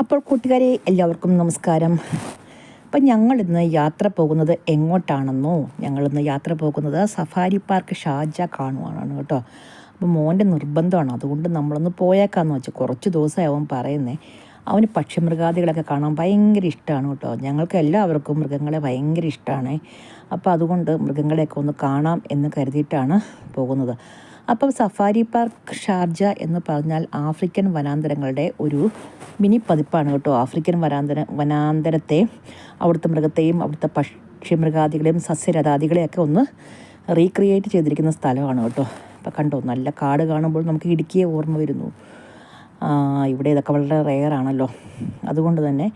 അപ്പോൾ കൂട്ടുകാരെ എല്ലാവർക്കും നമസ്കാരം. അപ്പം ഞങ്ങളിന്ന് യാത്ര പോകുന്നത് എങ്ങോട്ടാണെന്നോ, ഞങ്ങളിന്ന് യാത്ര പോകുന്നത് സഫാരി പാർക്ക് ഷാർജ കാണുവാനാണ് കേട്ടോ. അപ്പോൾ മോൻ്റെ നിർബന്ധമാണ്, അതുകൊണ്ട് നമ്മളൊന്ന് പോയേക്കാന്ന് വെച്ചാൽ കുറച്ച് ദിവസമായി അവൻ പറയുന്നേ. അവന് പക്ഷിമൃഗാദികളൊക്കെ കാണാൻ ഭയങ്കര ഇഷ്ടമാണ് കേട്ടോ. ഞങ്ങൾക്ക് എല്ലാവർക്കും മൃഗങ്ങളെ ഭയങ്കര ഇഷ്ടമാണ്. അപ്പോൾ അതുകൊണ്ട് മൃഗങ്ങളെയൊക്കെ ഒന്ന് കാണാം എന്ന് കരുതിയിട്ടാണ് പോകുന്നത്. അപ്പോൾ സഫാരി പാർക്ക് ഷാർജ എന്ന് പറഞ്ഞാൽ ആഫ്രിക്കൻ വനാന്തരങ്ങളുടെ ഒരു മിനി പതിപ്പാണ് കേട്ടോ. ആഫ്രിക്കൻ വനാന്തരത്തെ, അവിടുത്തെ മൃഗത്തെയും അവിടുത്തെ പക്ഷിമൃഗാദികളെയും സസ്യലതാദികളെയൊക്കെ ഒന്ന് റീക്രിയേറ്റ് ചെയ്തിരിക്കുന്ന സ്ഥലമാണ് കേട്ടോ. അപ്പോൾ കണ്ടോ, നല്ല കാട് കാണുമ്പോൾ നമുക്ക് ഇടുക്കിയെ ഓർമ്മ വരുന്നു. ഇവിടെ ഇതൊക്കെ വളരെ റെയറാണല്ലോ. അതുകൊണ്ട് തന്നെ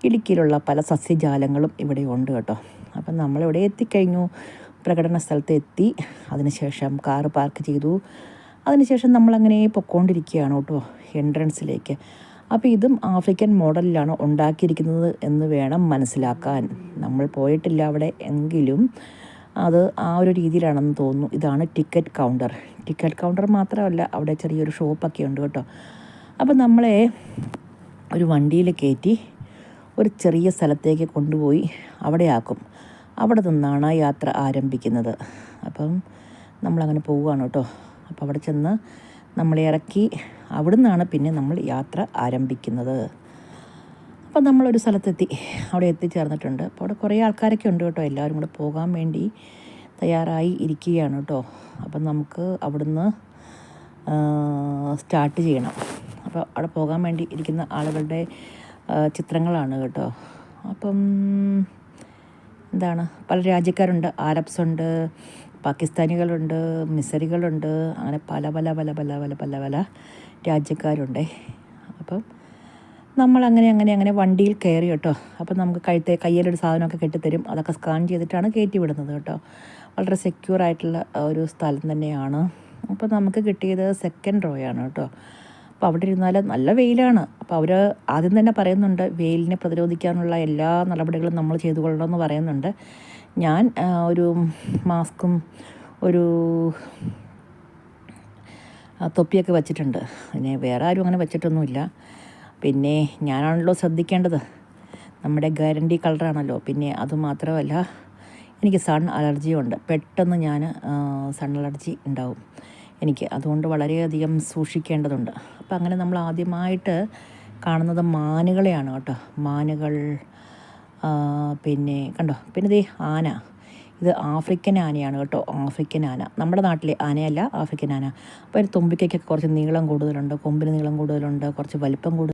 ഇടുക്കിയിലുള്ള പല സസ്യജാലങ്ങളും ഇവിടെ ഉണ്ട് കേട്ടോ. അപ്പം നമ്മളിവിടെ എത്തിക്കഴിഞ്ഞു, പ്രകടന സ്ഥലത്ത് എത്തി. അതിനുശേഷം കാറ് പാർക്ക് ചെയ്തു. അതിനുശേഷം നമ്മളങ്ങനെ പൊയ്ക്കൊണ്ടിരിക്കുകയാണ് കേട്ടോ എൻട്രൻസിലേക്ക്. അപ്പോൾ ഇതും ആഫ്രിക്കൻ മോഡലിലാണ് ഉണ്ടാക്കിയിരിക്കുന്നത് എന്ന് വേണം മനസ്സിലാക്കാൻ. നമ്മൾ പോയിട്ടില്ല അവിടെ, എങ്കിലും അത് ആ ഒരു രീതിയിലാണെന്ന് തോന്നുന്നു. ഇതാണ് ടിക്കറ്റ് കൗണ്ടർ മാത്രമല്ല, അവിടെ ചെറിയൊരു ഷോപ്പൊക്കെ ഉണ്ട് കേട്ടോ. അപ്പോൾ നമ്മളെ ഒരു വണ്ടിയിൽ കയറ്റി ഒരു ചെറിയ സ്ഥലത്തേക്ക് കൊണ്ടുപോയി അവിടെ ആക്കും. അവിടെ നിന്നാണ് യാത്ര ആരംഭിക്കുന്നത്. അപ്പം നമ്മളങ്ങനെ പോവുകയാണ് കേട്ടോ. അപ്പോൾ അവിടെ ചെന്ന് നമ്മളെ ഇറക്കി അവിടെ നിന്നാണ് പിന്നെ നമ്മൾ യാത്ര ആരംഭിക്കുന്നത്. അപ്പം നമ്മളൊരു സ്ഥലത്തെത്തി, അവിടെ എത്തിച്ചേർന്നിട്ടുണ്ട്. അപ്പോൾ അവിടെ കുറേ ആൾക്കാരൊക്കെ ഉണ്ട് കേട്ടോ. എല്ലാവരും കൂടെ പോകാൻ വേണ്ടി തയ്യാറായി ഇരിക്കുകയാണ് കേട്ടോ. അപ്പം നമുക്ക് അവിടുന്ന് സ്റ്റാർട്ട് ചെയ്യണം. അപ്പോൾ അവിടെ പോകാൻ വേണ്ടി ഇരിക്കുന്ന ആളുകളുടെ ചിത്രങ്ങളാണ് കേട്ടോ. അപ്പം എന്താണ്, പല രാജ്യക്കാരുണ്ട്. ആരബ്സ് ഉണ്ട്, പാകിസ്ഥാനികളുണ്ട്, മിസറികളുണ്ട്, അങ്ങനെ പല പല പല പല പല പല പല രാജ്യക്കാരുണ്ട്. അപ്പം നമ്മളങ്ങനെ വണ്ടിയിൽ കയറി കേട്ടോ. അപ്പം നമുക്ക് കയ്യിലൊരു സാധനമൊക്കെ കെട്ടിത്തരും. അതൊക്കെ സ്കാൻ ചെയ്തിട്ടാണ് കയറ്റി വിടുന്നത് കേട്ടോ. വളരെ സെക്യൂറായിട്ടുള്ള ഒരു സ്ഥലം തന്നെയാണ്. അപ്പോൾ നമുക്ക് കിട്ടിയത് സെക്കൻഡ് റോയാണ് കേട്ടോ. അപ്പോൾ അവിടെ ഇരുന്നാൽ നല്ല വെയിലാണ്. അപ്പോൾ അവർ ആദ്യം തന്നെ പറയുന്നുണ്ട്, വെയിലിനെ പ്രതിരോധിക്കാനുള്ള എല്ലാ നടപടികളും നമ്മൾ ചെയ്തു കൊള്ളണമെന്ന് പറയുന്നുണ്ട്. ഞാൻ ഒരു മാസ്കും ഒരു തൊപ്പിയൊക്കെ വച്ചിട്ടുണ്ട്. പിന്നെ വേറെ ആരും അങ്ങനെ വെച്ചിട്ടൊന്നുമില്ല. പിന്നെ ഞാനാണല്ലോ ശ്രദ്ധിക്കേണ്ടത്, നമ്മുടെ ഗ്യാരണ്ടി കളറാണല്ലോ. പിന്നെ അതുമാത്രമല്ല, എനിക്ക് സൺ അലർജിയുണ്ട്. പെട്ടെന്ന് ഞാൻ സൺ അലർജി ഉണ്ടാവും എനിക്ക്. അതുകൊണ്ട് വളരെയധികം സൂക്ഷിക്കേണ്ടതുണ്ട്. അപ്പം അങ്ങനെ നമ്മൾ ആദ്യമായിട്ട് കാണുന്നത് മാനുകളെയാണ് കേട്ടോ. മാനുകൾ, പിന്നെ കണ്ടോ, പിന്നെ ദേ ആന. ഇത് ആഫ്രിക്കൻ ആനയാണ് കേട്ടോ. ആഫ്രിക്കൻ ആന, നമ്മുടെ നാട്ടിലെ ആനയല്ല, ആഫ്രിക്കൻ ആന. അപ്പോൾ ഒരു തുമ്പിക്കൊക്കെ കുറച്ച് നീളം കൂടുതലുണ്ട്, കൊമ്പിന് നീളം കൂടുതലുണ്ട്, കുറച്ച് വലിപ്പം കൂടുതൽ.